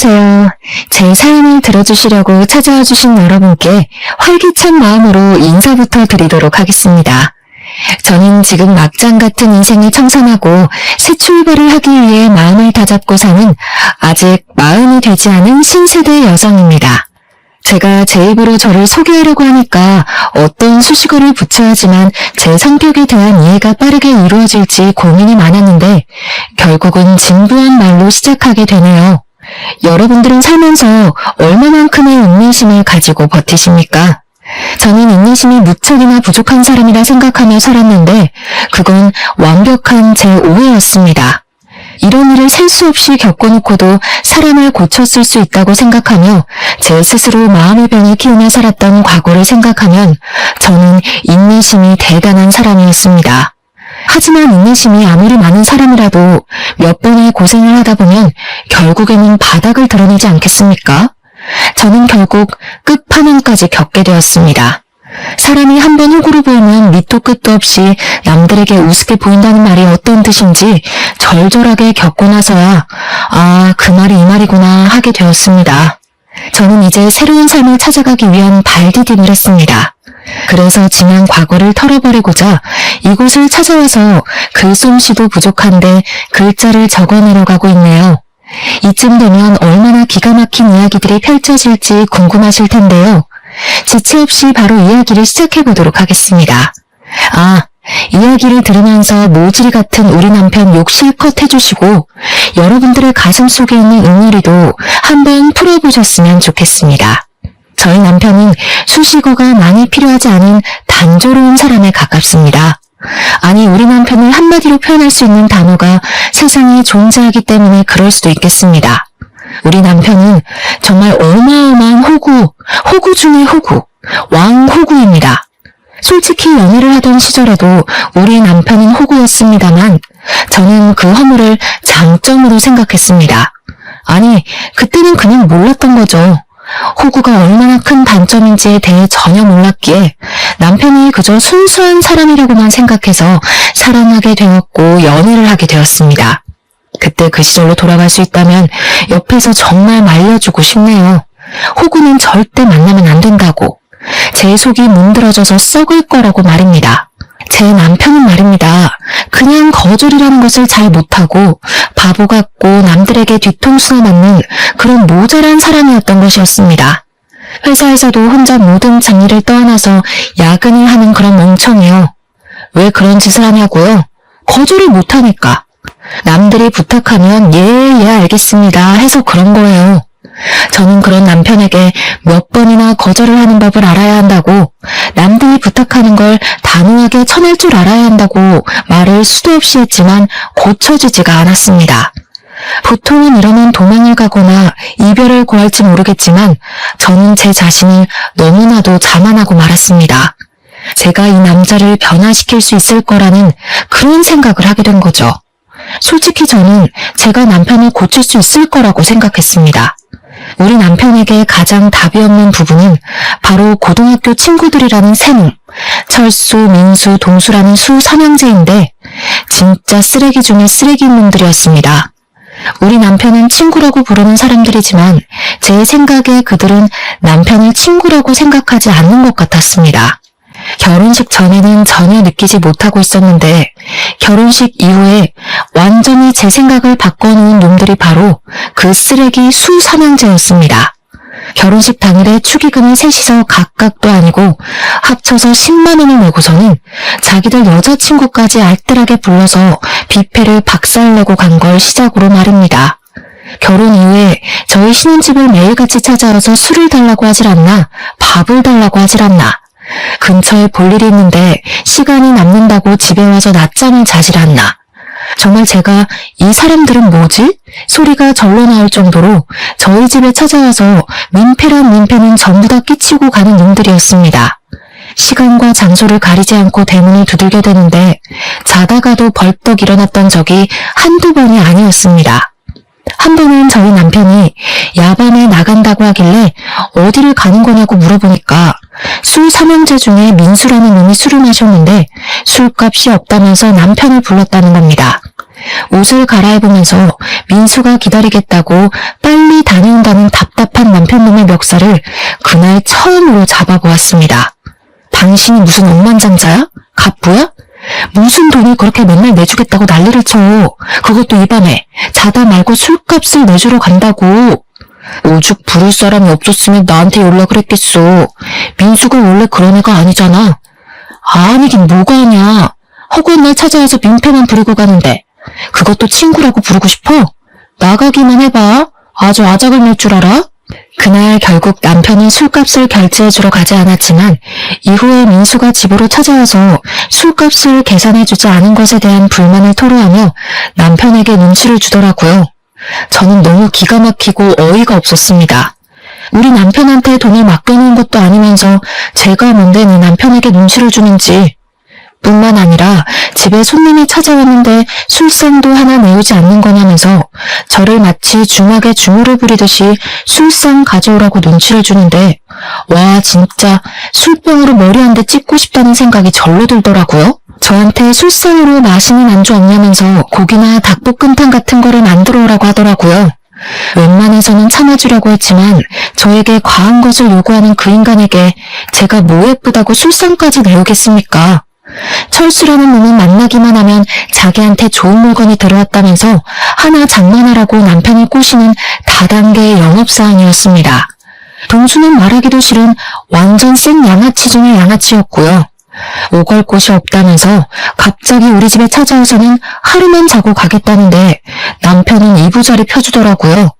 안녕하세요. 제 사연을 들어주시려고 찾아와 주신 여러분께 활기찬 마음으로 인사부터 드리도록 하겠습니다. 저는 지금 막장 같은 인생을 청산하고 새 출발을 하기 위해 마음을 다잡고 사는 아직 마흔이 되지 않은 신세대 여성입니다. 제가 제 입으로 저를 소개하려고 하니까 어떤 수식어를 붙여야 하지만 제 성격에 대한 이해가 빠르게 이루어질지 고민이 많았는데 결국은 진부한 말로 시작하게 되네요. 여러분들은 살면서 얼마만큼의 인내심을 가지고 버티십니까? 저는 인내심이 무척이나 부족한 사람이라 생각하며 살았는데 그건 완벽한 제 오해였습니다. 이런 일을 셀 수 없이 겪어놓고도 사람을 고쳤을 수 있다고 생각하며 제 스스로 마음의 병을 키우며 살았던 과거를 생각하면 저는 인내심이 대단한 사람이었습니다. 하지만 인내심이 아무리 많은 사람이라도 몇 번의 고생을 하다 보면 결국에는 바닥을 드러내지 않겠습니까? 저는 결국 끝판왕까지 겪게 되었습니다. 사람이 한 번 호구로 보이면 밑도 끝도 없이 남들에게 우습게 보인다는 말이 어떤 뜻인지 절절하게 겪고 나서야 그 말이 이 말이구나 하게 되었습니다. 저는 이제 새로운 삶을 찾아가기 위한 발디딤을 했습니다. 그래서 지난 과거를 털어버리고자 이곳을 찾아와서 글솜씨도 부족한데 글자를 적어내려가고 있네요. 이쯤 되면 얼마나 기가 막힌 이야기들이 펼쳐질지 궁금하실 텐데요. 지체 없이 바로 이야기를 시작해보도록 하겠습니다. 이야기를 들으면서 모질이 같은 우리 남편 욕 실컷 해주시고 여러분들의 가슴 속에 있는 응어리도 한번 풀어보셨으면 좋겠습니다. 저희 남편은 수식어가 많이 필요하지 않은 단조로운 사람에 가깝습니다. 아니, 우리 남편을 한마디로 표현할 수 있는 단어가 세상에 존재하기 때문에 그럴 수도 있겠습니다. 우리 남편은 정말 어마어마한 호구 중의 호구, 왕호구입니다. 솔직히 연애를 하던 시절에도 우리 남편은 호구였습니다만 저는 그 허물을 장점으로 생각했습니다. 아니, 그때는 그냥 몰랐던 거죠. 호구가 얼마나 큰 단점인지에 대해 전혀 몰랐기에 남편이 그저 순수한 사람이라고만 생각해서 사랑하게 되었고 연애를 하게 되었습니다. 그때 그 시절로 돌아갈 수 있다면 옆에서 정말 말려주고 싶네요. 호구는 절대 만나면 안 된다고. 제 속이 문드러져서 썩을 거라고 말입니다. 제 남편은 말입니다. 그냥 거절이라는 것을 잘 못하고 바보 같고 남들에게 뒤통수나 맞는 그런 모자란 사람이었던 것이었습니다. 회사에서도 혼자 모든 장일을 떠안아서 야근을 하는 그런 멍청이요. 왜 그런 짓을 하냐고요? 거절을 못하니까. 남들이 부탁하면 예 알겠습니다 해서 그런 거예요. 저는 그런 남편에게 몇 번이나 거절을 하는 법을 알아야 한다고, 남들이 부탁하는 걸 단호하게 쳐낼 줄 알아야 한다고 말을 수도 없이 했지만 고쳐지지가 않았습니다. 보통은 이러면 도망을 가거나 이별을 고할지 모르겠지만 저는 제 자신을 너무나도 자만하고 말았습니다. 제가 이 남자를 변화시킬 수 있을 거라는 그런 생각을 하게 된 거죠. 솔직히 저는 제가 남편을 고칠 수 있을 거라고 생각했습니다. 우리 남편에게 가장 답이 없는 부분은 바로 고등학교 친구들이라는 셈, 철수, 민수, 동수라는 수 3형제인데 진짜 쓰레기 중에 쓰레기인 놈들이었습니다. 우리 남편은 친구라고 부르는 사람들이지만 제 생각에 그들은 남편을 친구라고 생각하지 않는 것 같았습니다. 결혼식 전에는 전혀 느끼지 못하고 있었는데 결혼식 이후에 완전히 제 생각을 바꿔놓은 놈들이 바로 그 쓰레기 수 3형제였습니다. 결혼식 당일에 축의금을 셋이서 각각도 아니고 합쳐서 10만 원을 내고서는 자기들 여자친구까지 알뜰하게 불러서 뷔페를 박살내고 간 걸 시작으로 말입니다. 결혼 이후에 저희 신혼집을 매일같이 찾아와서 술을 달라고 하질 않나, 밥을 달라고 하질 않나, 근처에 볼 일이 있는데 시간이 남는다고 집에 와서 낮잠을 자질 않나. 정말 제가 이 사람들은 뭐지? 소리가 절로 나올 정도로 저희 집에 찾아와서 민폐란 민폐는 전부 다 끼치고 가는 놈들이었습니다. 시간과 장소를 가리지 않고 대문을 두들겨 대는데 자다가도 벌떡 일어났던 적이 한두 번이 아니었습니다. 한 번은 저희 남편이 야밤에 나간다고 하길래 어디를 가는 거냐고 물어보니까 술 3형제 중에 민수라는 놈이 술을 마셨는데 술값이 없다면서 남편을 불렀다는 겁니다. 옷을 갈아입으면서 민수가 기다리겠다고 빨리 다녀온다는 답답한 남편 놈의 멱살을 그날 처음으로 잡아보았습니다. 당신이 무슨 억만장자야? 갑부야? 무슨 돈을 그렇게 맨날 내주겠다고 난리를 쳐. 그것도 이 밤에 자다 말고 술값을 내주러 간다고. 오죽 부를 사람이 없었으면 나한테 연락을 했겠어. 민수가 원래 그런 애가 아니잖아. 아니긴 뭐가 아냐. 허구한 날 찾아와서 민폐만 부리고 가는데 그것도 친구라고 부르고 싶어? 나가기만 해봐. 아주 아작을 낼 줄 알아? 그날 결국 남편은 술값을 결제해주러 가지 않았지만 이후에 민수가 집으로 찾아와서 술값을 계산해주지 않은 것에 대한 불만을 토로하며 남편에게 눈치를 주더라고요. 저는 너무 기가 막히고 어이가 없었습니다. 우리 남편한테 돈을 맡겨놓은 것도 아니면서 제가 뭔데 내 남편에게 눈치를 주는지. 뿐만 아니라 집에 손님이 찾아왔는데 술상도 하나 내오지 않는 거냐면서 저를 마치 주막에 주무를 부리듯이 술상 가져오라고 눈치를 주는데 와 진짜 술병으로 머리 한 대 찍고 싶다는 생각이 절로 들더라고요. 저한테 술상으로 맛있는 안주 없냐면서 고기나 닭볶음탕 같은 거를 만들어 오라고 하더라고요. 웬만해서는 참아주려고 했지만 저에게 과한 것을 요구하는 그 인간에게 제가 뭐 예쁘다고 술상까지 내오겠습니까? 철수라는 놈은 만나기만 하면 자기한테 좋은 물건이 들어왔다면서 하나 장만하라고 남편을 꼬시는 다단계의 영업사원이었습니다. 동수는 말하기도 싫은 완전 센 양아치 중의 양아치였고요. 오갈 곳이 없다면서 갑자기 우리 집에 찾아와서는 하루만 자고 가겠다는데 남편은 이부자리 펴주더라고요.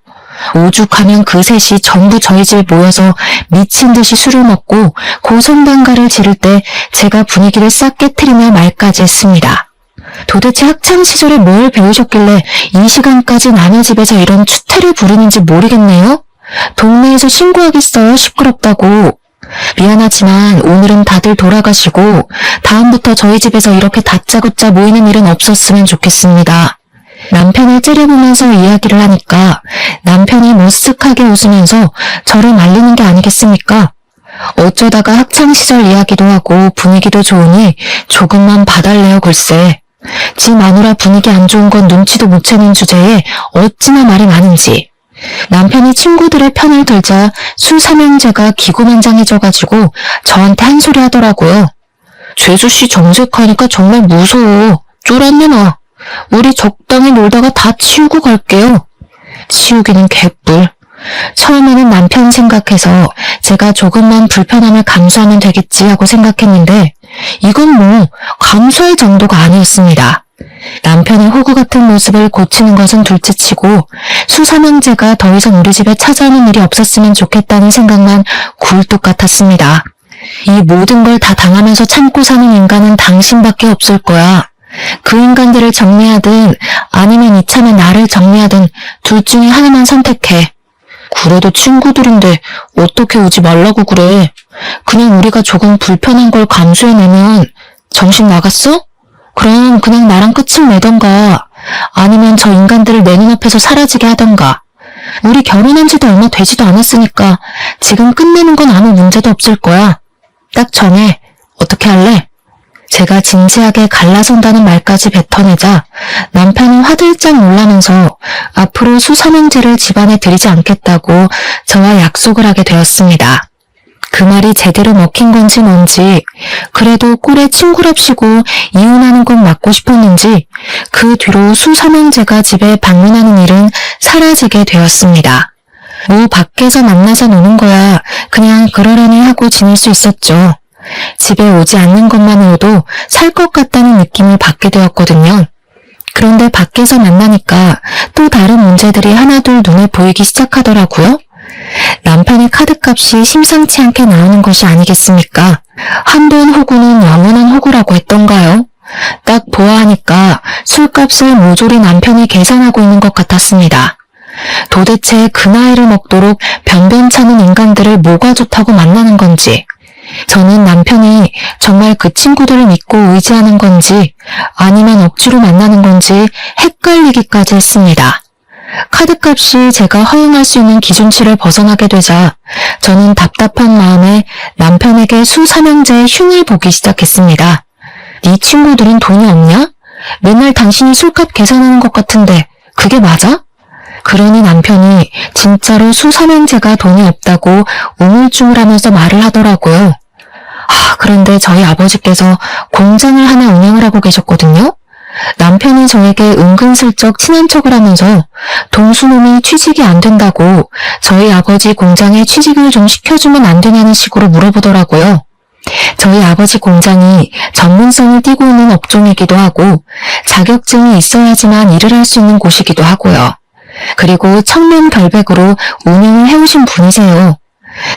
오죽하면 그 셋이 전부 저희 집에 모여서 미친 듯이 술을 먹고 고성방가를 지를 때 제가 분위기를 싹 깨트리며 말까지 했습니다. 도대체 학창시절에 뭘 배우셨길래 이 시간까지 남의 집에서 이런 추태를 부르는지 모르겠네요. 동네에서 신고하겠어요, 시끄럽다고. 미안하지만 오늘은 다들 돌아가시고 다음부터 저희 집에서 이렇게 다짜고짜 모이는 일은 없었으면 좋겠습니다. 남편을 째려보면서 이야기를 하니까 남편이 머쓱하게 웃으면서 저를 말리는 게 아니겠습니까? 어쩌다가 학창시절 이야기도 하고 분위기도 좋으니 조금만 봐달래요 글쎄. 지 마누라 분위기 안 좋은 건 눈치도 못 채는 주제에 어찌나 말이 많은지. 남편이 친구들의 편을 들자 술삼형제가 기고만장해져가지고 저한테 한 소리 하더라고요. 죄수씨 정색하니까 정말 무서워. 쫄았네 나. 우리 적당히 놀다가 다 치우고 갈게요. 치우기는 개뿔. 처음에는 남편 생각해서 제가 조금만 불편함을 감수하면 되겠지 하고 생각했는데 이건 뭐 감수할 정도가 아니었습니다. 남편의 호구 같은 모습을 고치는 것은 둘째치고 수삼형제가 더 이상 우리 집에 찾아오는 일이 없었으면 좋겠다는 생각만 굴뚝 같았습니다. 이 모든 걸 다 당하면서 참고 사는 인간은 당신밖에 없을 거야. 그 인간들을 정리하든 아니면 이참에 나를 정리하든 둘 중에 하나만 선택해. 그래도 친구들인데 어떻게 오지 말라고 그래. 그냥 우리가 조금 불편한 걸 감수해내면 정신 나갔어? 그럼 그냥 나랑 끝을 내던가 아니면 저 인간들을 내 눈앞에서 사라지게 하던가. 우리 결혼한 지도 얼마 되지도 않았으니까 지금 끝내는 건 아무 문제도 없을 거야. 딱 정해. 어떻게 할래? 제가 진지하게 갈라선다는 말까지 뱉어내자 남편은 화들짝 놀라면서 앞으로 수삼형제를 집안에 들이지 않겠다고 저와 약속을 하게 되었습니다. 그 말이 제대로 먹힌 건지 뭔지 그래도 꼴에 친구랍시고 이혼하는 건 맞고 싶었는지 그 뒤로 수삼형제가 집에 방문하는 일은 사라지게 되었습니다. 뭐 밖에서 만나서 노는 거야 그냥 그러려니 하고 지낼 수 있었죠. 집에 오지 않는 것만으로도 살 것 같다는 느낌을 받게 되었거든요. 그런데 밖에서 만나니까 또 다른 문제들이 하나둘 눈에 보이기 시작하더라고요. 남편의 카드값이 심상치 않게 나오는 것이 아니겠습니까? 한돈 호구는 영원한 호구라고 했던가요? 딱 보아하니까 술값을 모조리 남편이 계산하고 있는 것 같았습니다. 도대체 그 나이를 먹도록 변변찮은 인간들을 뭐가 좋다고 만나는 건지, 저는 남편이 정말 그 친구들을 믿고 의지하는 건지 아니면 억지로 만나는 건지 헷갈리기까지 했습니다. 카드값이 제가 허용할 수 있는 기준치를 벗어나게 되자 저는 답답한 마음에 남편에게 수삼형제의 흉을 보기 시작했습니다. 네 친구들은 돈이 없냐? 맨날 당신이 술값 계산하는 것 같은데 그게 맞아? 그러니 남편이 진짜로 수삼형제가 돈이 없다고 우물쭈물하면서 말을 하더라고요. 그런데 저희 아버지께서 공장을 하나 운영을 하고 계셨거든요. 남편이 저에게 은근슬쩍 친한 척을 하면서 동수놈이 취직이 안 된다고 저희 아버지 공장에 취직을 좀 시켜주면 안 되냐는 식으로 물어보더라고요. 저희 아버지 공장이 전문성을 띠고 있는 업종이기도 하고 자격증이 있어야지만 일을 할 수 있는 곳이기도 하고요. 그리고 청렴결백으로 운영을 해오신 분이세요.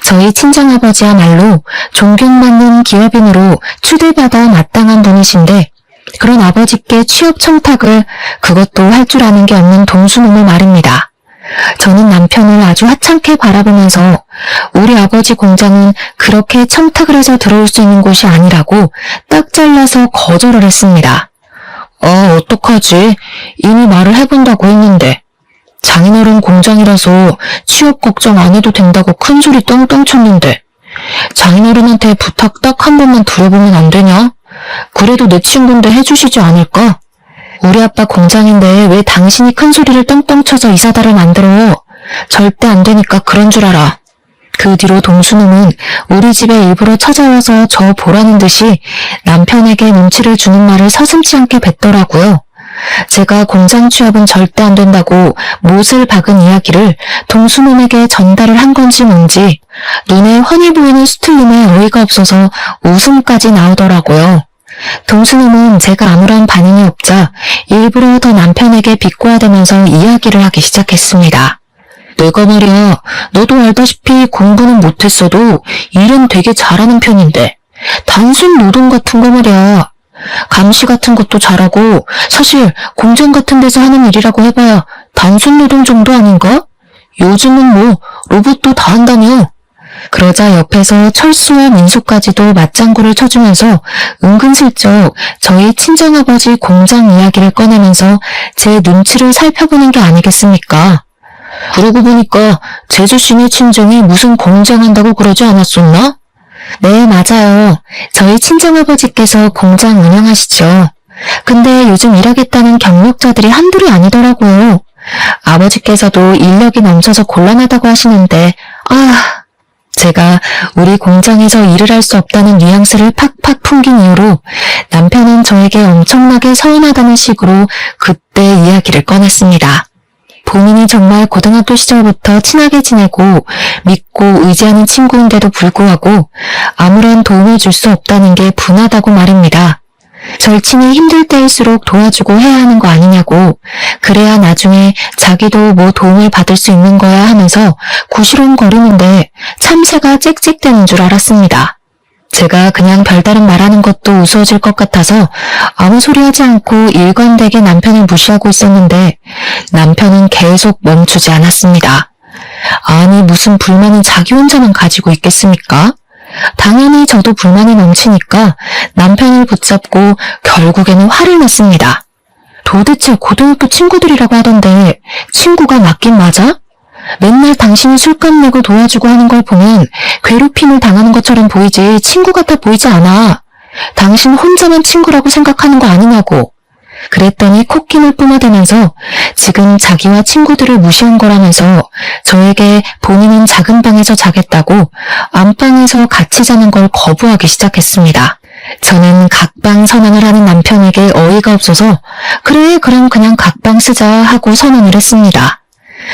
저희 친정아버지야말로 존경받는 기업인으로 추대받아 마땅한 분이신데 그런 아버지께 취업 청탁을 그것도 할 줄 아는 게 없는 동수놈을 말입니다. 저는 남편을 아주 하찮게 바라보면서 우리 아버지 공장은 그렇게 청탁을 해서 들어올 수 있는 곳이 아니라고 딱 잘라서 거절을 했습니다. 어떡하지? 이미 말을 해본다고 했는데. 장인어른 공장이라서 취업 걱정 안 해도 된다고 큰소리 떵떵 쳤는데 장인어른한테 부탁 딱 한 번만 들어보면 안 되냐? 그래도 내 친구인데 해주시지 않을까? 우리 아빠 공장인데 왜 당신이 큰소리를 떵떵 쳐서 이사다를 만들어? 절대 안 되니까 그런 줄 알아. 그 뒤로 동수놈은 우리 집에 일부러 찾아와서 저 보라는 듯이 남편에게 눈치를 주는 말을 서슴지 않게 뱉더라고요. 제가 공장 취업은 절대 안 된다고 못을 박은 이야기를 동수놈에게 전달을 한 건지 뭔지 눈에 훤히 보이는 수틀림에 어이가 없어서 웃음까지 나오더라고요. 동수놈은 제가 아무런 반응이 없자 일부러 더 남편에게 비꼬아대면서 이야기를 하기 시작했습니다. 내가 말이야, 너도 알다시피 공부는 못했어도 일은 되게 잘하는 편인데 단순 노동 같은 거 말이야. 감시 같은 것도 잘하고 사실 공장 같은 데서 하는 일이라고 해봐야 단순 노동 정도 아닌가? 요즘은 뭐 로봇도 다 한다며. 그러자 옆에서 철수와 민수까지도 맞장구를 쳐주면서 은근슬쩍 저희 친정아버지 공장 이야기를 꺼내면서 제 눈치를 살펴보는 게 아니겠습니까? 그러고 보니까 제주씨네 친정이 무슨 공장 한다고 그러지 않았었나? 네, 맞아요. 저희 친정아버지께서 공장 운영하시죠. 근데 요즘 일하겠다는 경력자들이 한둘이 아니더라고요. 아버지께서도 인력이 넘쳐서 곤란하다고 하시는데 제가 우리 공장에서 일을 할 수 없다는 뉘앙스를 팍팍 풍긴 이후로 남편은 저에게 엄청나게 서운하다는 식으로 그때 이야기를 꺼냈습니다. 본인이 정말 고등학교 시절부터 친하게 지내고 믿고 의지하는 친구인데도 불구하고 아무런 도움을 줄 수 없다는 게 분하다고 말입니다. 절친이 힘들 때일수록 도와주고 해야 하는 거 아니냐고, 그래야 나중에 자기도 뭐 도움을 받을 수 있는 거야 하면서 구시렁거리는데 참새가 짹짹대는 줄 알았습니다. 제가 그냥 별다른 말하는 것도 우스워질 것 같아서 아무 소리 하지 않고 일관되게 남편을 무시하고 있었는데 남편은 계속 멈추지 않았습니다. 아니, 무슨 불만은 자기 혼자만 가지고 있겠습니까? 당연히 저도 불만이 넘치니까 남편을 붙잡고 결국에는 화를 냈습니다. 도대체 고등학교 친구들이라고 하던데 친구가 맞긴 맞아? 맨날 당신이 술값 내고 도와주고 하는 걸 보면 괴롭힘을 당하는 것처럼 보이지 친구 같아 보이지 않아. 당신 혼자만 친구라고 생각하는 거 아니냐고. 그랬더니 콧김을 뿜어대면서 지금 자기와 친구들을 무시한 거라면서 저에게 본인은 작은 방에서 자겠다고 안방에서 같이 자는 걸 거부하기 시작했습니다. 저는 각방 선언을 하는 남편에게 어이가 없어서 그래, 그럼 그냥 각방 쓰자 하고 선언을 했습니다.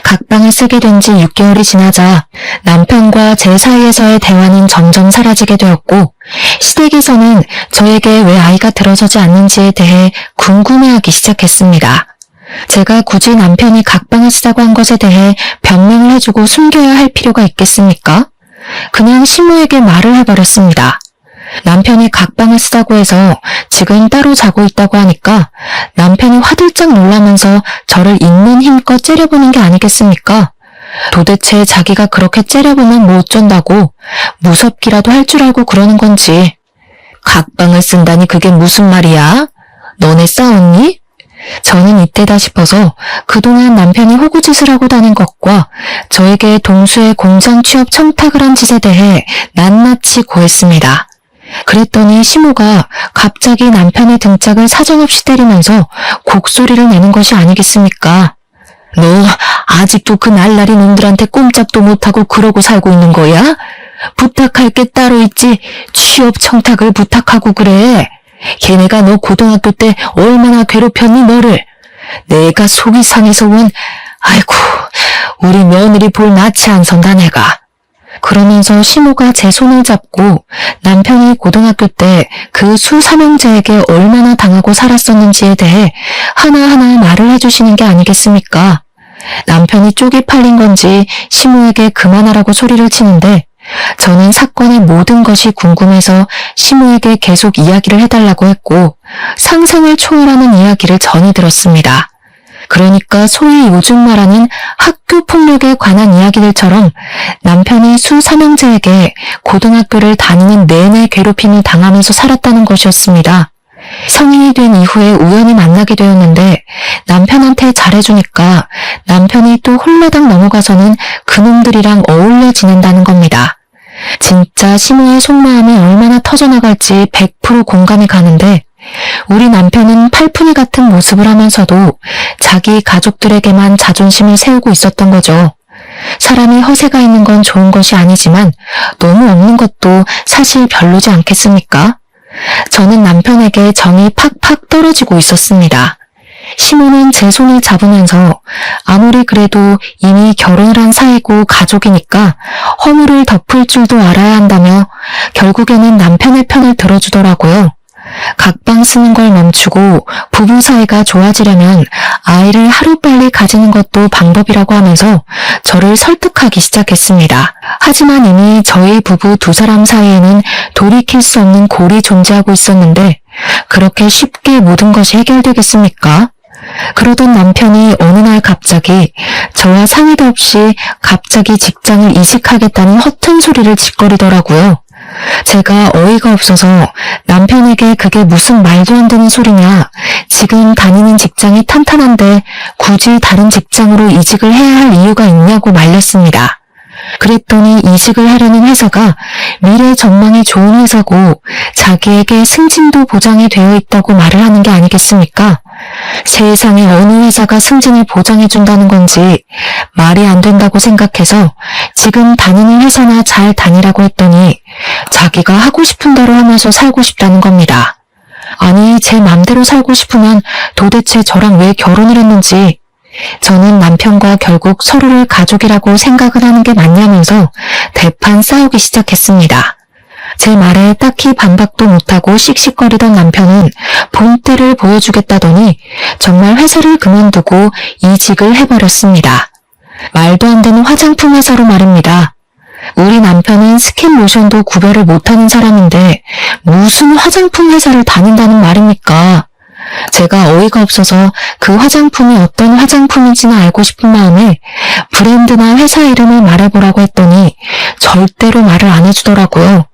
각방을 쓰게 된 지 6개월이 지나자 남편과 제 사이에서의 대화는 점점 사라지게 되었고 시댁에서는 저에게 왜 아이가 들어서지 않는지에 대해 궁금해하기 시작했습니다. 제가 굳이 남편이 각방을 쓰자고 한 것에 대해 변명을 해주고 숨겨야 할 필요가 있겠습니까? 그냥 시모에게 말을 해버렸습니다. 남편이 각방을 쓰자고 해서 지금 따로 자고 있다고 하니까 남편이 화들짝 놀라면서 저를 있는 힘껏 째려보는 게 아니겠습니까? 도대체 자기가 그렇게 째려보면 뭐 어쩐다고 무섭기라도 할 줄 알고 그러는 건지. 각방을 쓴다니 그게 무슨 말이야? 너네 싸웠니? 저는 이때다 싶어서 그동안 남편이 호구짓을 하고 다닌 것과 저에게 동수의 공장 취업 청탁을 한 짓에 대해 낱낱이 고했습니다. 그랬더니 시모가 갑자기 남편의 등짝을 사정없이 때리면서 곡소리를 내는 것이 아니겠습니까? 너 아직도 그 날라리 놈들한테 꼼짝도 못하고 그러고 살고 있는 거야? 부탁할 게 따로 있지 취업 청탁을 부탁하고 그래. 걔네가 너 고등학교 때 얼마나 괴롭혔니 너를. 내가 속이 상해서 원. 아이고 우리 며느리 볼 낯이 안 선다 내가. 그러면서 시모가 제 손을 잡고 남편이 고등학교 때 그 수삼형제에게 얼마나 당하고 살았었는지에 대해 하나하나 말을 해주시는 게 아니겠습니까? 남편이 쪽이 팔린 건지 시모에게 그만하라고 소리를 치는데 저는 사건의 모든 것이 궁금해서 시모에게 계속 이야기를 해달라고 했고 상상을 초월하는 이야기를 전해 들었습니다. 그러니까 소위 요즘 말하는 학교 폭력에 관한 이야기들처럼 남편이 수삼형제에게 고등학교를 다니는 내내 괴롭힘을 당하면서 살았다는 것이었습니다. 성인이 된 이후에 우연히 만나게 되었는데 남편한테 잘해주니까 남편이 또 홀라당 넘어가서는 그놈들이랑 어울려 지낸다는 겁니다. 진짜 시모의 속마음이 얼마나 터져나갈지 100% 공감이 가는데 우리 남편은 팔푼이 같은 모습을 하면서도 자기 가족들에게만 자존심을 세우고 있었던 거죠. 사람이 허세가 있는 건 좋은 것이 아니지만 너무 없는 것도 사실 별로지 않겠습니까? 저는 남편에게 정이 팍팍 떨어지고 있었습니다. 시모는 제 손을 잡으면서 아무리 그래도 이미 결혼을 한 사이고 가족이니까 허물을 덮을 줄도 알아야 한다며 결국에는 남편의 편을 들어주더라고요. 각방 쓰는 걸 멈추고 부부 사이가 좋아지려면 아이를 하루빨리 가지는 것도 방법이라고 하면서 저를 설득하기 시작했습니다. 하지만 이미 저희 부부 두 사람 사이에는 돌이킬 수 없는 골이 존재하고 있었는데 그렇게 쉽게 모든 것이 해결되겠습니까? 그러던 남편이 어느 날 갑자기 저와 상의도 없이 갑자기 직장을 이직하겠다는 허튼 소리를 짓거리더라고요. 제가 어이가 없어서 남편에게 그게 무슨 말도 안 되는 소리냐, 지금 다니는 직장이 탄탄한데 굳이 다른 직장으로 이직을 해야 할 이유가 있냐고 말렸습니다. 그랬더니 이직을 하려는 회사가 미래 전망이 좋은 회사고 자기에게 승진도 보장이 되어 있다고 말을 하는 게 아니겠습니까? 세상에 어느 회사가 승진을 보장해준다는 건지 말이 안 된다고 생각해서 지금 다니는 회사나 잘 다니라고 했더니 자기가 하고 싶은 대로 하면서 살고 싶다는 겁니다. 아니, 제 맘대로 살고 싶으면 도대체 저랑 왜 결혼을 했는지, 저는 남편과 결국 서로를 가족이라고 생각을 하는 게 맞냐면서 대판 싸우기 시작했습니다. 제 말에 딱히 반박도 못하고 씩씩거리던 남편은 본때를 보여주겠다더니 정말 회사를 그만두고 이직을 해버렸습니다. 말도 안 되는 화장품 회사로 말입니다. 우리 남편은 스킨 로션도 구별을 못하는 사람인데 무슨 화장품 회사를 다닌다는 말입니까? 제가 어이가 없어서 그 화장품이 어떤 화장품인지는 알고 싶은 마음에 브랜드나 회사 이름을 말해보라고 했더니 절대로 말을 안 해주더라고요.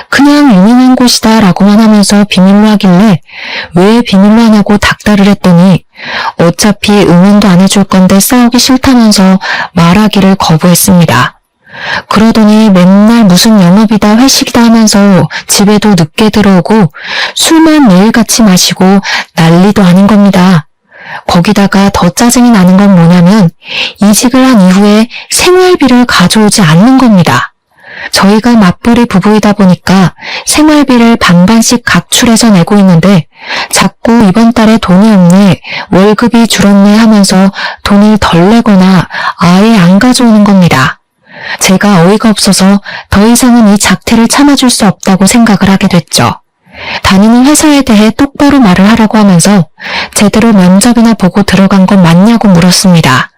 그냥 유명한 곳이다 라고만 하면서 비밀로 하길래 왜 비밀로 하냐고 닥달을 했더니 어차피 응원도 안 해줄 건데 싸우기 싫다면서 말하기를 거부했습니다. 그러더니 맨날 무슨 영업이다 회식이다 하면서 집에도 늦게 들어오고 술만 매일같이 마시고 난리도 아닌 겁니다. 거기다가 더 짜증이 나는 건 뭐냐면 이직을 한 이후에 생활비를 가져오지 않는 겁니다. 저희가 맞벌이 부부이다 보니까 생활비를 반반씩 각출해서 내고 있는데 자꾸 이번 달에 돈이 없네, 월급이 줄었네 하면서 돈을 덜 내거나 아예 안 가져오는 겁니다. 제가 어이가 없어서 더 이상은 이 작태를 참아줄 수 없다고 생각을 하게 됐죠. 다니는 회사에 대해 똑바로 말을 하라고 하면서 제대로 면접이나 보고 들어간 건 맞냐고 물었습니다.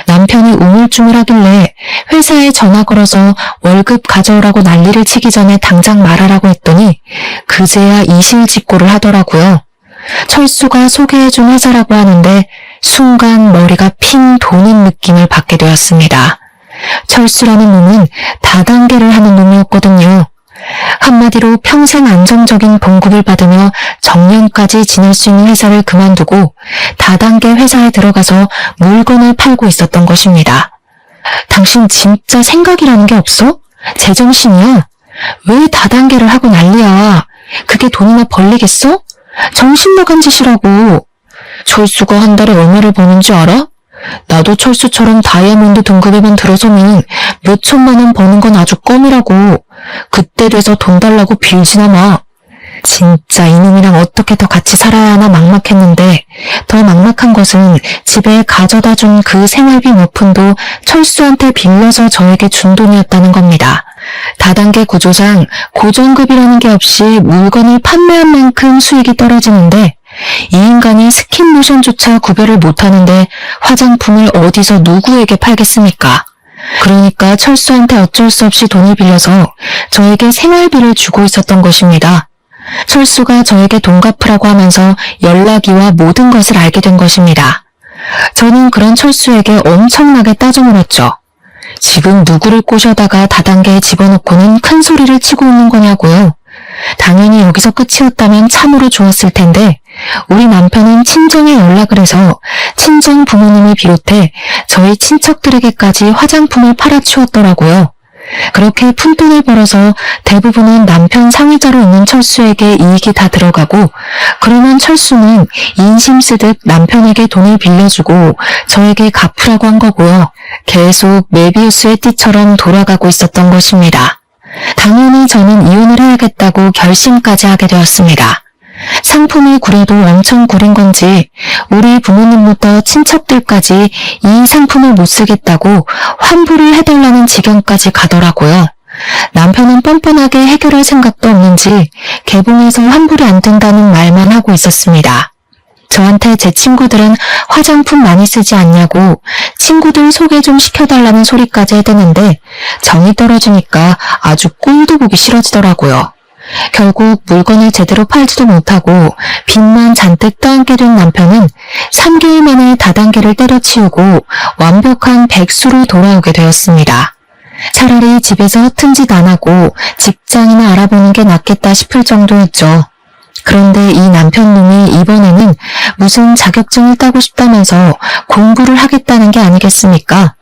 남편이 우물쭈물하길래 회사에 전화 걸어서 월급 가져오라고 난리를 치기 전에 당장 말하라고 했더니 그제야 이실직고를 하더라고요. 철수가 소개해준 회사라고 하는데 순간 머리가 핑 도는 느낌을 받게 되었습니다. 철수라는 놈은 다단계를 하는 놈이었거든요. 한마디로 평생 안정적인 봉급을 받으며 정년까지 지낼 수 있는 회사를 그만두고 다단계 회사에 들어가서 물건을 팔고 있었던 것입니다. 당신 진짜 생각이라는 게 없어? 제정신이야? 왜 다단계를 하고 난리야? 그게 돈이나 벌리겠어? 정신 나간 짓이라고. 철수가 한 달에 얼마를 버는지 알아? 나도 철수처럼 다이아몬드 등급에만 들어서면 몇 천만 원 버는 건 아주 껌이라고. 그때 돼서 돈 달라고 빌지나 마. 진짜 이놈이랑 어떻게 더 같이 살아야 하나 막막했는데 더 막막한 것은 집에 가져다 준 그 생활비 몇 푼도 철수한테 빌려서 저에게 준 돈이었다는 겁니다. 다단계 구조상 고정급이라는 게 없이 물건을 판매한 만큼 수익이 떨어지는데 이 인간이 스킨모션조차 구별을 못하는데 화장품을 어디서 누구에게 팔겠습니까? 그러니까 철수한테 어쩔 수 없이 돈을 빌려서 저에게 생활비를 주고 있었던 것입니다. 철수가 저에게 돈 갚으라고 하면서 연락이와 모든 것을 알게 된 것입니다. 저는 그런 철수에게 엄청나게 따져 물었죠. 지금 누구를 꼬셔다가 다단계에 집어넣고는 큰 소리를 치고 있는 거냐고요. 당연히 여기서 끝이었다면 참으로 좋았을 텐데 우리 남편은 친정에 연락을 해서 친정 부모님을 비롯해 저희 친척들에게까지 화장품을 팔아치웠더라고요. 그렇게 푼돈을 벌어서 대부분은 남편 상의자로 있는 철수에게 이익이 다 들어가고 그러면 철수는 인심 쓰듯 남편에게 돈을 빌려주고 저에게 갚으라고 한 거고요. 계속 메비우스의 띠처럼 돌아가고 있었던 것입니다. 당연히 저는 이혼을 해야겠다고 결심까지 하게 되었습니다. 상품이 구려도 엄청 구린 건지 우리 부모님부터 친척들까지 이 상품을 못 쓰겠다고 환불을 해달라는 지경까지 가더라고요. 남편은 뻔뻔하게 해결할 생각도 없는지 개봉해서 환불이 안 된다는 말만 하고 있었습니다. 저한테 제 친구들은 화장품 많이 쓰지 않냐고 친구들 소개 좀 시켜달라는 소리까지 해대는데 정이 떨어지니까 아주 꼴도 보기 싫어지더라고요. 결국 물건을 제대로 팔지도 못하고 빚만 잔뜩 떠안게 된 남편은 3개월 만에 다단계를 때려치우고 완벽한 백수로 돌아오게 되었습니다. 차라리 집에서 허튼 짓 안 하고 직장이나 알아보는 게 낫겠다 싶을 정도였죠. 그런데 이 남편놈이 이번에는 무슨 자격증을 따고 싶다면서 공부를 하겠다는 게 아니겠습니까?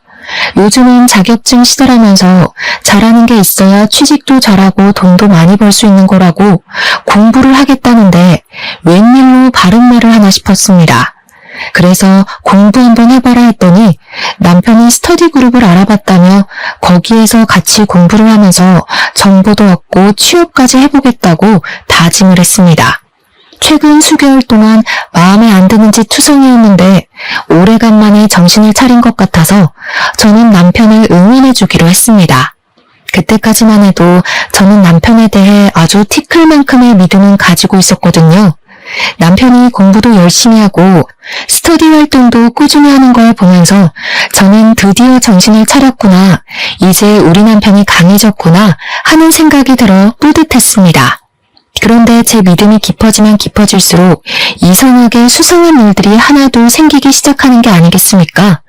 요즘은 자격증 시대라면서 잘하는 게 있어야 취직도 잘하고 돈도 많이 벌 수 있는 거라고 공부를 하겠다는데 웬일로 바른 말을 하나 싶었습니다. 그래서 공부 한번 해봐라 했더니 남편이 스터디 그룹을 알아봤다며 거기에서 같이 공부를 하면서 정보도 얻고 취업까지 해보겠다고 다짐을 했습니다. 최근 수개월 동안 마음에 안 드는지 투성이었는데 오래간만에 정신을 차린 것 같아서 저는 남편을 응원해주기로 했습니다. 그때까지만 해도 저는 남편에 대해 아주 티끌만큼의 믿음은 가지고 있었거든요. 남편이 공부도 열심히 하고 스터디 활동도 꾸준히 하는 걸 보면서 저는 드디어 정신을 차렸구나, 이제 우리 남편이 강해졌구나 하는 생각이 들어 뿌듯했습니다. 그런데 제 믿음이 깊어지면 깊어질수록 이상하게 수상한 일들이 하나둘 생기기 시작하는 게 아니겠습니까?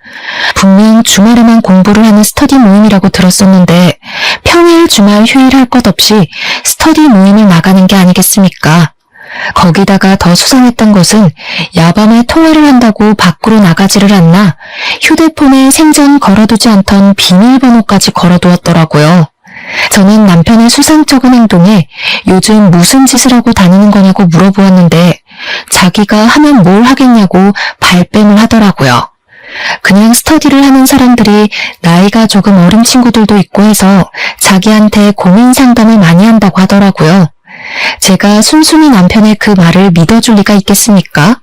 분명 주말에만 공부를 하는 스터디 모임이라고 들었었는데 평일 주말 휴일 할 것 없이 스터디 모임을 나가는 게 아니겠습니까? 거기다가 더 수상했던 것은 야밤에 통화를 한다고 밖으로 나가지를 않나 휴대폰에 생전 걸어두지 않던 비밀번호까지 걸어두었더라고요. 저는 남편의 수상쩍은 행동에 요즘 무슨 짓을 하고 다니는 거냐고 물어보았는데 자기가 하면 뭘 하겠냐고 발뺌을 하더라고요. 그냥 스터디를 하는 사람들이 나이가 조금 어린 친구들도 있고 해서 자기한테 고민 상담을 많이 한다고 하더라고요. 제가 순순히 남편의 그 말을 믿어줄 리가 있겠습니까?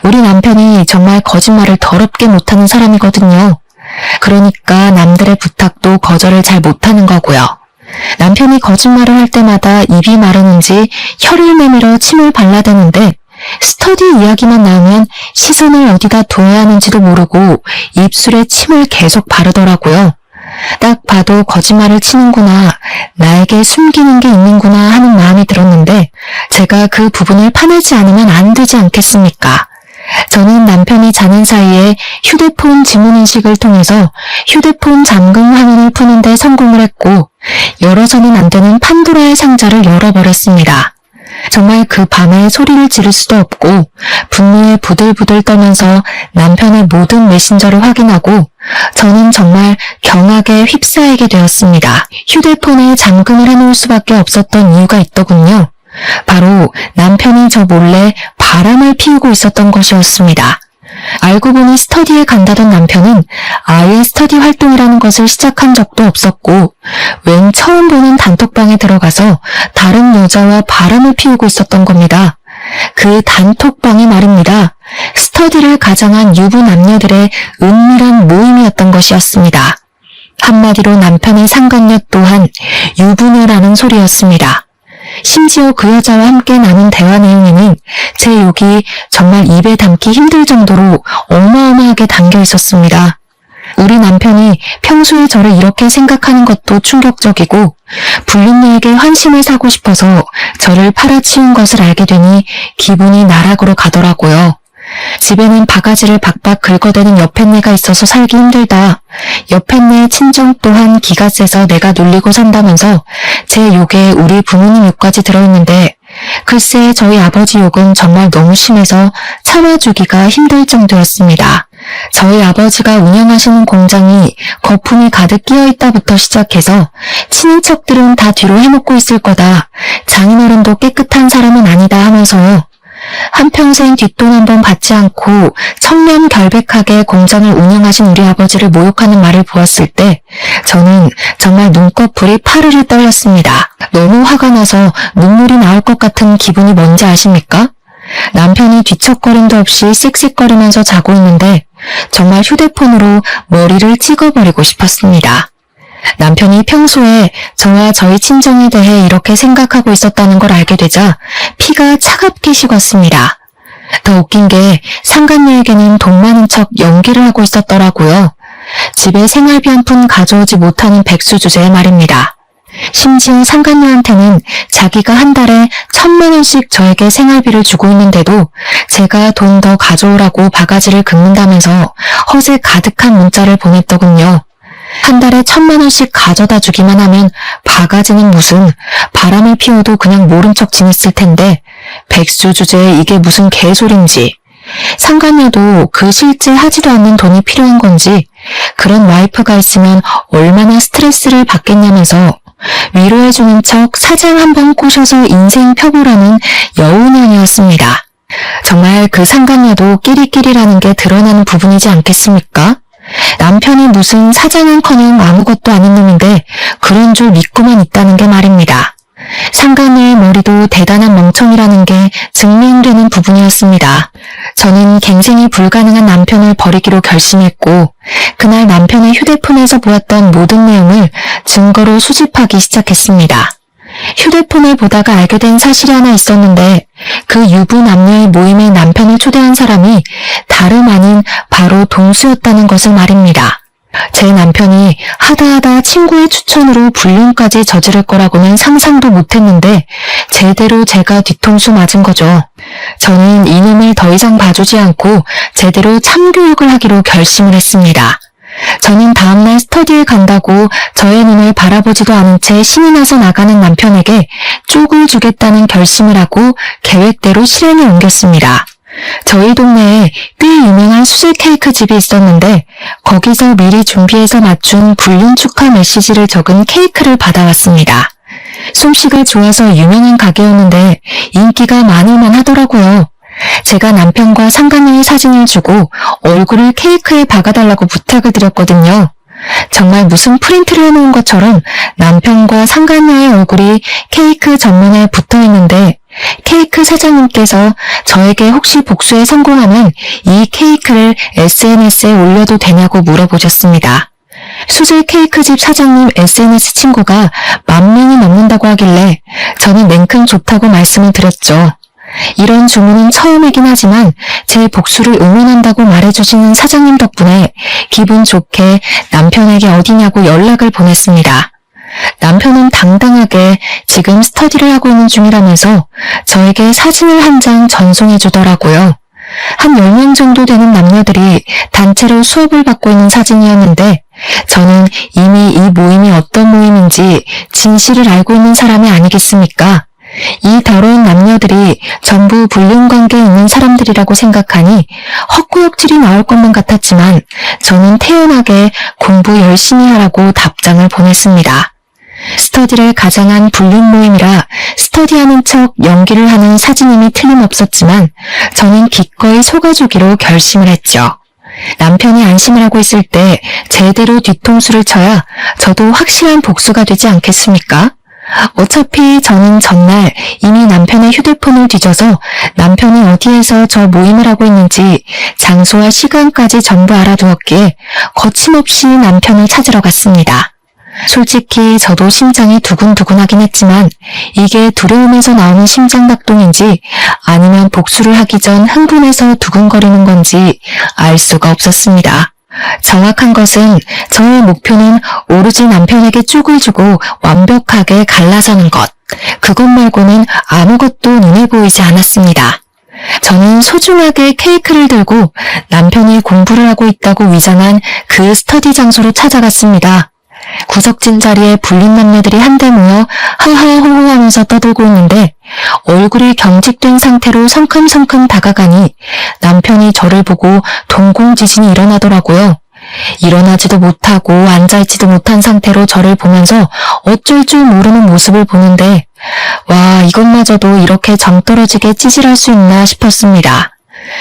우리 남편이 정말 거짓말을 더럽게 못하는 사람이거든요. 그러니까 남들의 부탁도 거절을 잘 못하는 거고요. 남편이 거짓말을 할 때마다 입이 마르는지 혀를 내밀어 침을 발라대는데 스터디 이야기만 나오면 시선을 어디다 둬야 하는지도 모르고 입술에 침을 계속 바르더라고요. 딱 봐도 거짓말을 치는구나, 나에게 숨기는 게 있는구나 하는 마음이 들었는데 제가 그 부분을 파내지 않으면 안 되지 않겠습니까? 저는 남편이 자는 사이에 휴대폰 지문인식을 통해서 휴대폰 잠금 화면을 푸는 데 성공을 했고 열어서는 안 되는 판도라의 상자를 열어버렸습니다. 정말 그 밤에 소리를 지를 수도 없고 분노에 부들부들 떨면서 남편의 모든 메신저를 확인하고 저는 정말 경악에 휩싸이게 되었습니다. 휴대폰에 잠금을 해놓을 수밖에 없었던 이유가 있더군요. 바로 남편이 저 몰래 바람을 피우고 있었던 것이었습니다. 알고 보니 스터디에 간다던 남편은 아예 스터디 활동이라는 것을 시작한 적도 없었고 웬 처음 보는 단톡방에 들어가서 다른 여자와 바람을 피우고 있었던 겁니다. 그 단톡방이 말입니다. 스터디를 가장한 유부 남녀들의 은밀한 모임이었던 것이었습니다. 한마디로 남편의 상간녀 또한 유부녀라는 소리였습니다. 심지어 그 여자와 함께 나눈 대화 내용에는 제 욕이 정말 입에 담기 힘들 정도로 어마어마하게 담겨 있었습니다. 우리 남편이 평소에 저를 이렇게 생각하는 것도 충격적이고 불륜녀에게 환심을 사고 싶어서 저를 팔아치운 것을 알게 되니 기분이 나락으로 가더라고요. 집에는 바가지를 박박 긁어대는 여편네가 있어서 살기 힘들다. 여편네 친정 또한 기가 세서 내가 놀리고 산다면서 제 욕에 우리 부모님 욕까지 들어있는데 글쎄 저희 아버지 욕은 정말 너무 심해서 참아주기가 힘들 정도였습니다. 저희 아버지가 운영하시는 공장이 거품이 가득 끼어있다부터 시작해서 친인척들은 다 뒤로 해먹고 있을 거다. 장인어른도 깨끗한 사람은 아니다 하면서요. 한평생 뒷돈 한 번 받지 않고 청렴결백하게 공장을 운영하신 우리 아버지를 모욕하는 말을 보았을 때 저는 정말 눈꺼풀이 파르르 떨렸습니다. 너무 화가 나서 눈물이 나올 것 같은 기분이 뭔지 아십니까? 남편이 뒤척거림도 없이 씩씩거리면서 자고 있는데 정말 휴대폰으로 머리를 찍어버리고 싶었습니다. 남편이 평소에 저와 저희 친정에 대해 이렇게 생각하고 있었다는 걸 알게 되자 피가 차갑게 식었습니다. 더 웃긴 게 상간녀에게는 돈 많은 척 연기를 하고 있었더라고요. 집에 생활비 한 푼 가져오지 못하는 백수 주제의 말입니다. 심지어 상간녀한테는 자기가 한 달에 1,000만 원씩 저에게 생활비를 주고 있는데도 제가 돈 더 가져오라고 바가지를 긁는다면서 허세 가득한 문자를 보냈더군요. 한 달에 1,000만 원씩 가져다 주기만 하면 바가지는 무슨 바람을 피워도 그냥 모른 척 지냈을 텐데 백수 주제에 이게 무슨 개소린지. 상간녀도 그 실제 하지도 않는 돈이 필요한 건지 그런 와이프가 있으면 얼마나 스트레스를 받겠냐면서 위로해주는 척 사장 한 번 꼬셔서 인생 펴보라는 여운형이었습니다. 정말 그 상간녀도 끼리끼리라는 게 드러나는 부분이지 않겠습니까? 남편이 무슨 사장은커녕 아무것도 아닌 놈인데 그런 줄 믿고만 있다는 게 말입니다. 상간녀의 머리도 대단한 멍청이라는 게 증명되는 부분이었습니다. 저는 갱생이 불가능한 남편을 버리기로 결심했고 그날 남편의 휴대폰에서 보았던 모든 내용을 증거로 수집하기 시작했습니다. 휴대폰을 보다가 알게 된 사실이 하나 있었는데 그 유부 남녀의 모임에 남편을 초대한 사람이 다름 아닌 바로 동수였다는 것을 말입니다. 제 남편이 하다하다 친구의 추천으로 불륜까지 저지를 거라고는 상상도 못했는데 제대로 제가 뒤통수 맞은 거죠. 저는 이놈을 더 이상 봐주지 않고 제대로 참교육을 하기로 결심을 했습니다. 저는 다음날 스터디에 간다고 저의 눈을 바라보지도 않은 채 신이 나서 나가는 남편에게 쪽을 주겠다는 결심을 하고 계획대로 실행에 옮겼습니다. 저희 동네에 꽤 유명한 수제 케이크 집이 있었는데 거기서 미리 준비해서 맞춘 불륜 축하 메시지를 적은 케이크를 받아왔습니다. 솜씨가 좋아서 유명한 가게였는데 인기가 많을만 하더라고요. 제가 남편과 상간녀의 사진을 주고 얼굴을 케이크에 박아달라고 부탁을 드렸거든요. 정말 무슨 프린트를 해놓은 것처럼 남편과 상간녀의 얼굴이 케이크 전면에 붙어있는데 케이크 사장님께서 저에게 혹시 복수에 성공하면 이 케이크를 SNS에 올려도 되냐고 물어보셨습니다. 수제 케이크집 사장님 SNS 친구가 10,000명이 넘는다고 하길래 저는 냉큼 좋다고 말씀을 드렸죠. 이런 주문은 처음이긴 하지만 제 복수를 응원한다고 말해주시는 사장님 덕분에 기분 좋게 남편에게 어디냐고 연락을 보냈습니다. 남편은 당당하게 지금 스터디를 하고 있는 중이라면서 저에게 사진을 한 장 전송해 주더라고요. 한 10명 정도 되는 남녀들이 단체로 수업을 받고 있는 사진이었는데 저는 이미 이 모임이 어떤 모임인지 진실을 알고 있는 사람이 아니겠습니까? 이 더러운 남녀들이 전부 불륜관계에 있는 사람들이라고 생각하니 헛구역질이 나올 것만 같았지만 저는 태연하게 공부 열심히 하라고 답장을 보냈습니다. 스터디를 가장한 불륜 모임이라 스터디하는 척 연기를 하는 사진임이 틀림없었지만 저는 기꺼이 속아주기로 결심을 했죠. 남편이 안심을 하고 있을 때 제대로 뒤통수를 쳐야 저도 확실한 복수가 되지 않겠습니까? 어차피 저는 전날 이미 남편의 휴대폰을 뒤져서 남편이 어디에서 저 모임을 하고 있는지 장소와 시간까지 전부 알아두었기에 거침없이 남편을 찾으러 갔습니다. 솔직히 저도 심장이 두근두근하긴 했지만 이게 두려움에서 나오는 심장박동인지 아니면 복수를 하기 전 흥분해서 두근거리는 건지 알 수가 없었습니다. 정확한 것은 저의 목표는 오로지 남편에게 쪽을 주고 완벽하게 갈라서는 것. 그것 말고는 아무것도 눈에 보이지 않았습니다. 저는 소중하게 케이크를 들고 남편이 공부를 하고 있다고 위장한 그 스터디 장소로 찾아갔습니다. 구석진 자리에 불륜 남녀들이 한데 모여 하하호호 하면서 떠들고 있는데 얼굴이 경직된 상태로 성큼성큼 다가가니 남편이 저를 보고 동공지진이 일어나더라고요. 일어나지도 못하고 앉아있지도 못한 상태로 저를 보면서 어쩔 줄 모르는 모습을 보는데 와, 이것마저도 이렇게 정떨어지게 찌질할 수 있나 싶었습니다.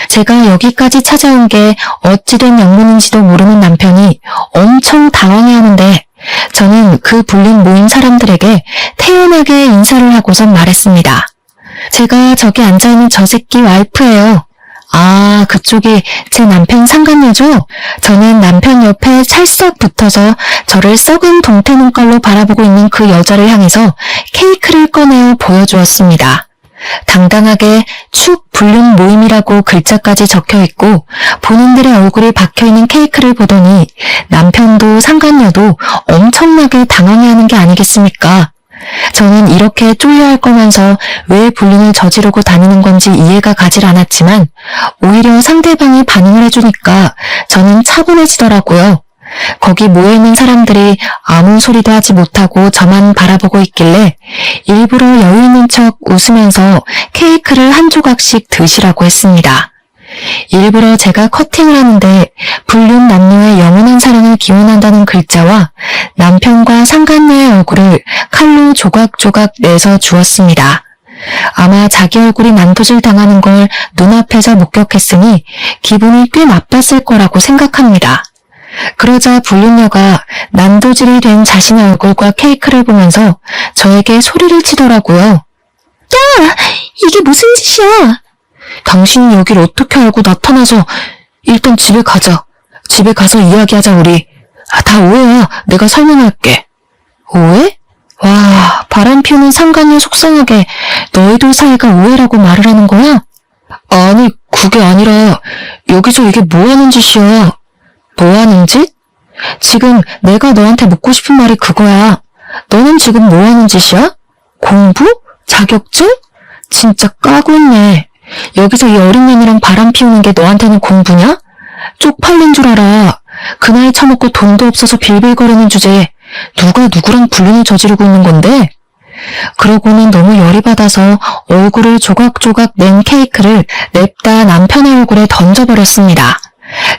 제가 여기까지 찾아온 게 어찌된 영문인지도 모르는 남편이 엄청 당황해하는데 저는 그 불륜 모임 사람들에게 태연하게 인사를 하고선 말했습니다. 제가 저기 앉아있는 저 새끼 와이프예요. 아, 그쪽이 제 남편 상간녀죠? 저는 남편 옆에 찰싹 붙어서 저를 썩은 동태 눈깔로 바라보고 있는 그 여자를 향해서 케이크를 꺼내어 보여주었습니다. 당당하게 축 불륜 모임이라고 글자까지 적혀있고 본인들의 얼굴이 박혀있는 케이크를 보더니 남편도 상간녀도 엄청나게 당황해하는 게 아니겠습니까? 저는 이렇게 쫄려할 거면서 왜 불륜을 저지르고 다니는 건지 이해가 가질 않았지만 오히려 상대방이 반응을 해주니까 저는 차분해지더라고요. 거기 모여있는 사람들이 아무 소리도 하지 못하고 저만 바라보고 있길래 일부러 여유 있는 척 웃으면서 케이크를 한 조각씩 드시라고 했습니다. 일부러 제가 커팅을 하는데 불륜 남녀의 영원한 사랑을 기원한다는 글자와 남편과 상간녀의 얼굴을 칼로 조각조각 내서 주었습니다. 아마 자기 얼굴이 난도질 당하는 걸 눈앞에서 목격했으니 기분이 꽤 나빴을 거라고 생각합니다. 그러자 불륜녀가 난도질이 된 자신의 얼굴과 케이크를 보면서 저에게 소리를 치더라고요. 야! 이게 무슨 짓이야? 당신이 여길 어떻게 알고 나타나서 일단 집에 가자. 집에 가서 이야기하자 우리. 다 오해야. 내가 설명할게. 오해? 와, 바람 피우는 상간녀 속상하게 너희들 사이가 오해라고 말을 하는 거야? 아니, 그게 아니라 여기서 이게 뭐 하는 짓이야? 뭐 하는 짓? 지금 내가 너한테 묻고 싶은 말이 그거야. 너는 지금 뭐 하는 짓이야? 공부? 자격증? 진짜 까고 있네. 여기서 이 어린 년이랑 바람 피우는 게 너한테는 공부냐? 쪽팔린 줄 알아. 그 나이 처먹고 돈도 없어서 빌빌거리는 주제에 누가 누구랑 불륜을 저지르고 있는 건데? 그러고는 너무 열이 받아서 얼굴을 조각조각 낸 케이크를 냅다 남편의 얼굴에 던져버렸습니다.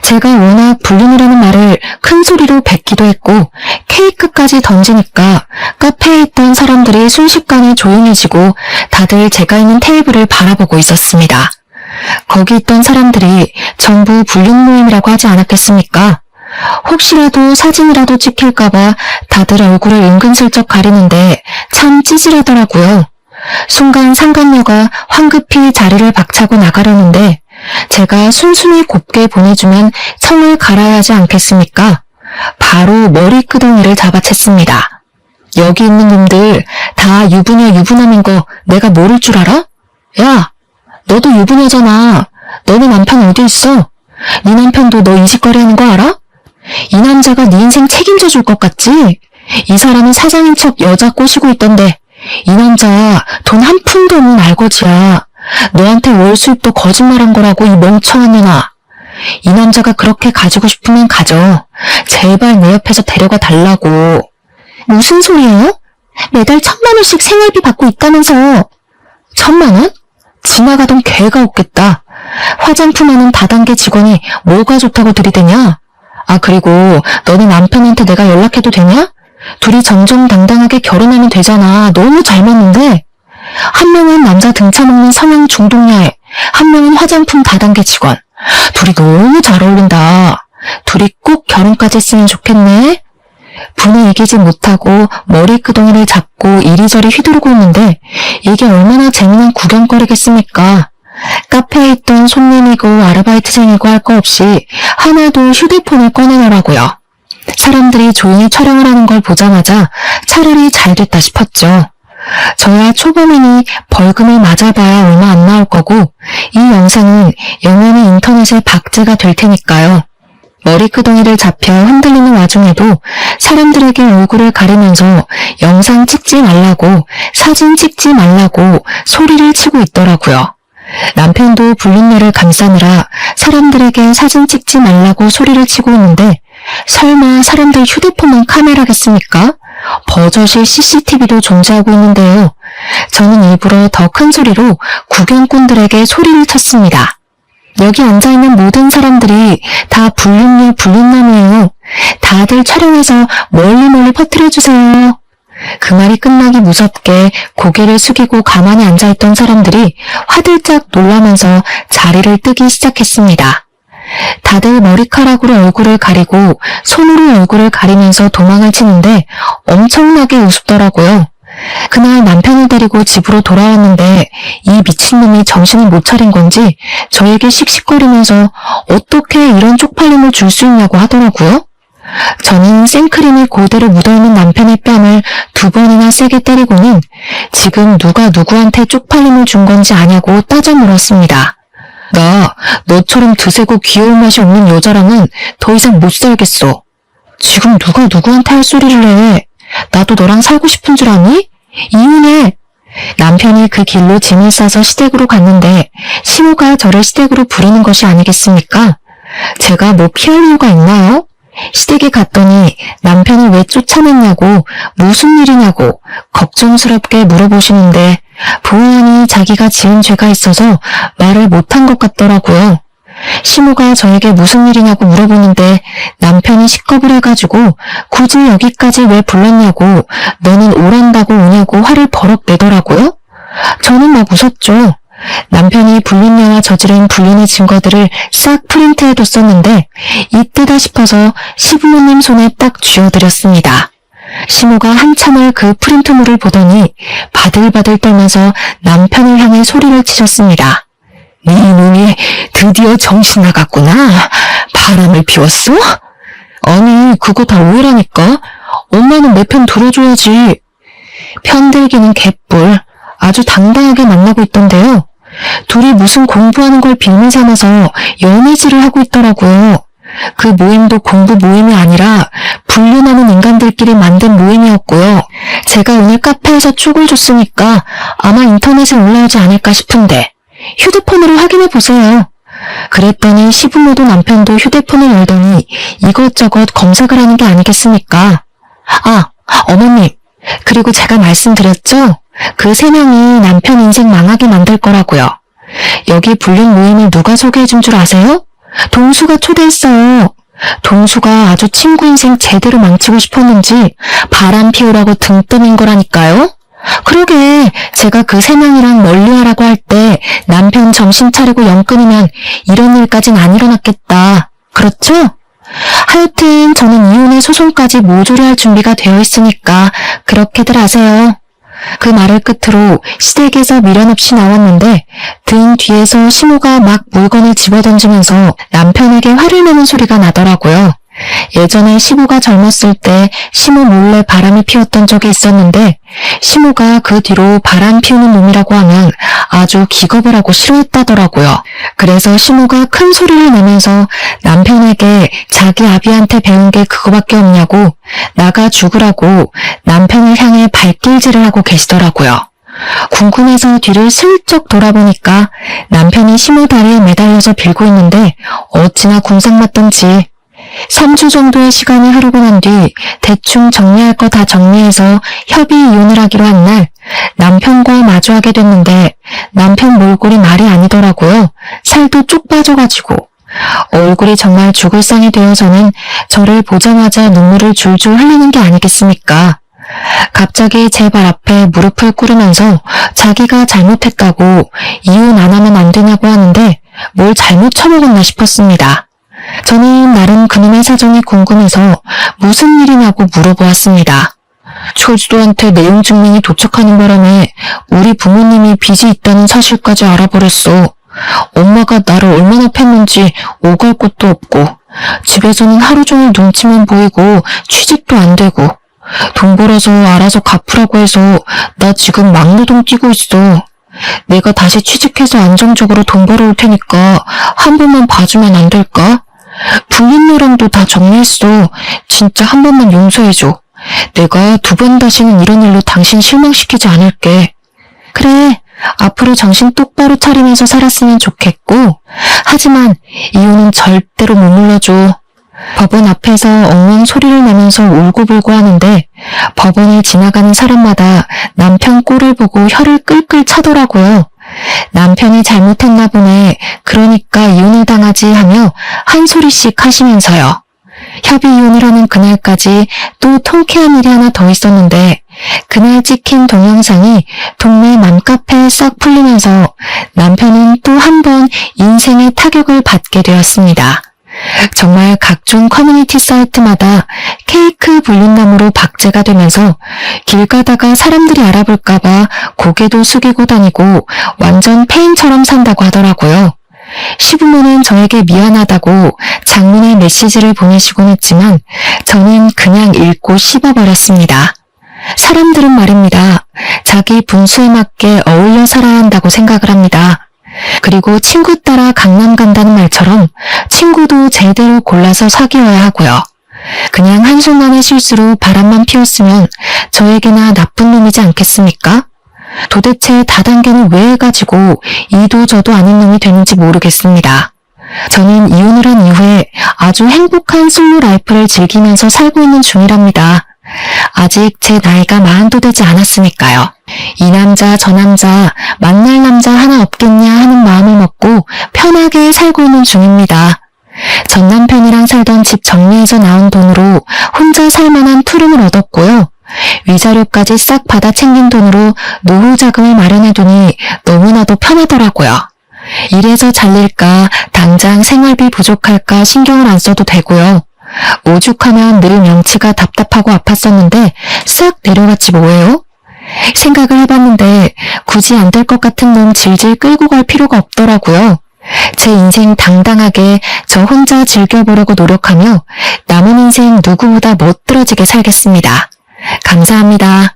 제가 워낙 불륜이라는 말을 큰 소리로 뱉기도 했고 케이크까지 던지니까 카페에 있던 사람들이 순식간에 조용해지고 다들 제가 있는 테이블을 바라보고 있었습니다. 거기 있던 사람들이 전부 불륜 모임이라고 하지 않았겠습니까? 혹시라도 사진이라도 찍힐까봐 다들 얼굴을 은근슬쩍 가리는데 참 찌질하더라고요. 순간 상간녀가 황급히 자리를 박차고 나가려는데 제가 순순히 곱게 보내주면 청을 갈아야 하지 않겠습니까? 바로 머리끄덩이를 잡아챘습니다. 여기 있는 놈들 다 유부녀 유부남인 거 내가 모를 줄 알아? 야, 너도 유부녀잖아. 너네 남편 어디 있어? 네 남편도 너 이 짓거리 하는 거 알아? 이 남자가 네 인생 책임져 줄 것 같지? 이 사람은 사장인 척 여자 꼬시고 있던데 이 남자 돈 한 푼도 없는 알거지야. 너한테 월 수입도 거짓말한 거라고 이 멍청한 년아. 이 남자가 그렇게 가지고 싶으면 가져. 제발 내 옆에서 데려가 달라고. 무슨 소리예요? 매달 1,000만 원씩 생활비 받고 있다면서. 1,000만 원? 지나가던 개가 없겠다. 화장품 하는 다단계 직원이 뭐가 좋다고 들이대냐? 아, 그리고 너네 남편한테 내가 연락해도 되냐? 둘이 정정당당하게 결혼하면 되잖아. 너무 잘 맞는데? 한 명은 남자 등쳐먹는 성형 중독녀애, 한 명은 화장품 다단계 직원. 둘이 너무 잘 어울린다. 둘이 꼭 결혼까지 했으면 좋겠네. 분을 이기지 못하고 머리끄덩이를 잡고 이리저리 휘두르고 있는데 이게 얼마나 재미난 구경거리겠습니까? 카페에 있던 손님이고 아르바이트생이고 할 거 없이 하나도 휴대폰을 꺼내더라고요. 사람들이 조용히 촬영을 하는 걸 보자마자 차라리 잘 됐다 싶었죠. 저야 초범이니 벌금을 맞아봐야 얼마 안 나올 거고 이 영상은 영원히 인터넷에 박제가 될 테니까요. 머리끄덩이를 잡혀 흔들리는 와중에도 사람들에게 얼굴을 가리면서 영상 찍지 말라고, 사진 찍지 말라고 소리를 치고 있더라고요. 남편도 불륜녀를 감싸느라 사람들에게 사진 찍지 말라고 소리를 치고 있는데 설마 사람들 휴대폰만 카메라겠습니까? 버젓이 CCTV도 존재하고 있는데요. 저는 일부러 더 큰 소리로 구경꾼들에게 소리를 쳤습니다. 여기 앉아있는 모든 사람들이 다 불륜남이에요. 다들 촬영해서 멀리 퍼뜨려주세요. 그 말이 끝나기 무섭게 고개를 숙이고 가만히 앉아있던 사람들이 화들짝 놀라면서 자리를 뜨기 시작했습니다. 다들 머리카락으로 얼굴을 가리고 손으로 얼굴을 가리면서 도망을 치는데 엄청나게 우습더라고요. 그날 남편을 데리고 집으로 돌아왔는데 이 미친놈이 정신을 못 차린 건지 저에게 씩씩거리면서 어떻게 이런 쪽팔림을 줄 수 있냐고 하더라고요. 저는 생크림이 고대로 묻어있는 남편의 뺨을 2번이나 세게 때리고는 지금 누가 누구한테 쪽팔림을 준 건지 아냐고 따져 물었습니다. 나 너처럼 드세고 귀여운 맛이 없는 여자랑은 더 이상 못 살겠어. 지금 누가 누구한테 할 소리를 해. 나도 너랑 살고 싶은 줄 아니? 이혼해. 남편이 그 길로 짐을 싸서 시댁으로 갔는데 시모가 저를 시댁으로 부르는 것이 아니겠습니까? 제가 뭐 피할 이유가 있나요? 시댁에 갔더니 남편을 왜 쫓아냈냐고, 무슨 일이냐고 걱정스럽게 물어보시는데 보아하니 자기가 지은 죄가 있어서 말을 못한 것 같더라고요. 시모가 저에게 무슨 일이냐고 물어보는데 남편이 식겁을 해가지고 굳이 여기까지 왜 불렀냐고, 너는 오란다고 오냐고 화를 버럭 내더라고요. 저는 막 웃었죠. 남편이 불륜녀와 저지른 불륜의 증거들을 싹 프린트해뒀었는데 이때다 싶어서 시부모님 손에 딱 쥐어드렸습니다. 시모가 한참을 그 프린트물을 보더니 바들바들 떨면서 남편을 향해 소리를 치셨습니다. 네 놈이 드디어 정신 나갔구나. 바람을 피웠어? 아니, 그거 다 오해라니까. 엄마는 내 편 들어줘야지. 편들기는 개뿔. 아주 당당하게 만나고 있던데요. 둘이 무슨 공부하는 걸 빌미 삼아서 연애질을 하고 있더라고요. 그 모임도 공부 모임이 아니라 불륜하는 인간들끼리 만든 모임이었고요. 제가 오늘 카페에서 축을 줬으니까 아마 인터넷에 올라오지 않을까 싶은데 휴대폰으로 확인해 보세요. 그랬더니 시부모도 남편도 휴대폰을 열더니 이것저것 검색을 하는 게 아니겠습니까? 아, 어머님, 그리고 제가 말씀드렸죠? 그 3명이 남편 인생 망하게 만들 거라고요. 여기 불륜 모임을 누가 소개해준 줄 아세요? 동수가 초대했어요. 동수가 아주 친구 인생 제대로 망치고 싶었는지 바람 피우라고 등 떠민 거라니까요. 그러게 제가 그 3명이랑 멀리하라고 할 때 남편 정신 차리고 영 끊으면 이런 일까진 안 일어났겠다. 그렇죠? 하여튼 저는 이혼의 소송까지 모조리 할 준비가 되어 있으니까 그렇게들 하세요. 그 말을 끝으로 시댁에서 미련 없이 나왔는데 등 뒤에서 시모가 막 물건을 집어던지면서 남편에게 화를 내는 소리가 나더라고요. 예전에 시모가 젊었을 때 시모 몰래 바람을 피웠던 적이 있었는데 시모가 그 뒤로 바람 피우는 놈이라고 하면 아주 기겁을 하고 싫어했다더라고요. 그래서 시모가 큰 소리를 내면서 남편에게 자기 아비한테 배운 게 그거밖에 없냐고 나가 죽으라고 남편을 향해 발길질을 하고 계시더라고요. 궁금해서 뒤를 슬쩍 돌아보니까 남편이 시모 다리에 매달려서 빌고 있는데 어찌나 궁상맞던지 3주 정도의 시간이 흐르고 난 뒤 대충 정리할 거 다 정리해서 협의 이혼을 하기로 한 날 남편과 마주하게 됐는데 남편 몰골이 말이 아니더라고요. 살도 쪽 빠져가지고. 얼굴이 정말 죽을 상이 되어서는 저를 보자마자 눈물을 줄줄 흘리는 게 아니겠습니까? 갑자기 제 발 앞에 무릎을 꿇으면서 자기가 잘못했다고 이혼 안 하면 안 되냐고 하는데 뭘 잘못 처먹었나 싶었습니다. 저는 나름 그놈의 사정이 궁금해서 무슨 일이냐고 물어보았습니다. 초주도한테 내용 증명이 도착하는 바람에 우리 부모님이 빚이 있다는 사실까지 알아버렸어. 엄마가 나를 얼마나 팼는지 오갈 곳도 없고 집에서는 하루 종일 눈치만 보이고 취직도 안 되고 돈 벌어서 알아서 갚으라고 해서 나 지금 막노동 뛰고 있어. 내가 다시 취직해서 안정적으로 돈 벌어올 테니까 한 번만 봐주면 안 될까? 불륜녀랑도 다 정리했어. 진짜 한 번만 용서해줘. 내가 2번 다시는 이런 일로 당신 실망시키지 않을게. 그래, 앞으로 정신 똑바로 차리면서 살았으면 좋겠고, 하지만 이혼은 절대로 못 물러줘. 법원 앞에서 엉엉 소리를 내면서 울고불고 하는데 법원을 지나가는 사람마다 남편 꼴을 보고 혀를 끌끌 차더라고요. 남편이 잘못했나 보네. 그러니까 이혼을 당하지 하며 한 소리씩 하시면서요. 협의 이혼을 하는 그날까지 또 통쾌한 일이 하나 더 있었는데 그날 찍힌 동영상이 동네 맘카페에 싹 풀리면서 남편은 또 한 번 인생의 타격을 받게 되었습니다. 정말 각종 커뮤니티 사이트마다 케이크 불륜남으로 박제가 되면서 길 가다가 사람들이 알아볼까봐 고개도 숙이고 다니고 완전 페인처럼 산다고 하더라고요. 시부모는 저에게 미안하다고 장문의 메시지를 보내시곤 했지만 저는 그냥 읽고 씹어버렸습니다. 사람들은 말입니다. 자기 분수에 맞게 어울려 살아야 한다고 생각을 합니다. 그리고 친구 따라 강남 간다는 말처럼 친구도 제대로 골라서 사귀어야 하고요. 그냥 한순간의 실수로 바람만 피웠으면 저에게나 나쁜 놈이지 않겠습니까? 도대체 다단계는 왜 해가지고 이도 저도 아닌 놈이 되는지 모르겠습니다. 저는 이혼을 한 이후에 아주 행복한 솔로 라이프를 즐기면서 살고 있는 중이랍니다. 아직 제 나이가 40도 되지 않았으니까요. 이 남자 저 남자 만날 남자 하나 없겠냐 하는 마음을 먹고 편하게 살고 있는 중입니다. 전 남편이랑 살던 집 정리해서 나온 돈으로 혼자 살만한 투룸을 얻었고요. 위자료까지 싹 받아 챙긴 돈으로 노후 자금을 마련해두니 너무나도 편하더라고요. 이래서 잘릴까 당장 생활비 부족할까 신경을 안 써도 되고요. 오죽하면 늘 명치가 답답하고 아팠었는데 싹 내려갔지 뭐예요? 생각을 해봤는데 굳이 안 될 것 같은 놈 질질 끌고 갈 필요가 없더라고요. 제 인생 당당하게 저 혼자 즐겨보려고 노력하며 남은 인생 누구보다 멋들어지게 살겠습니다. 감사합니다.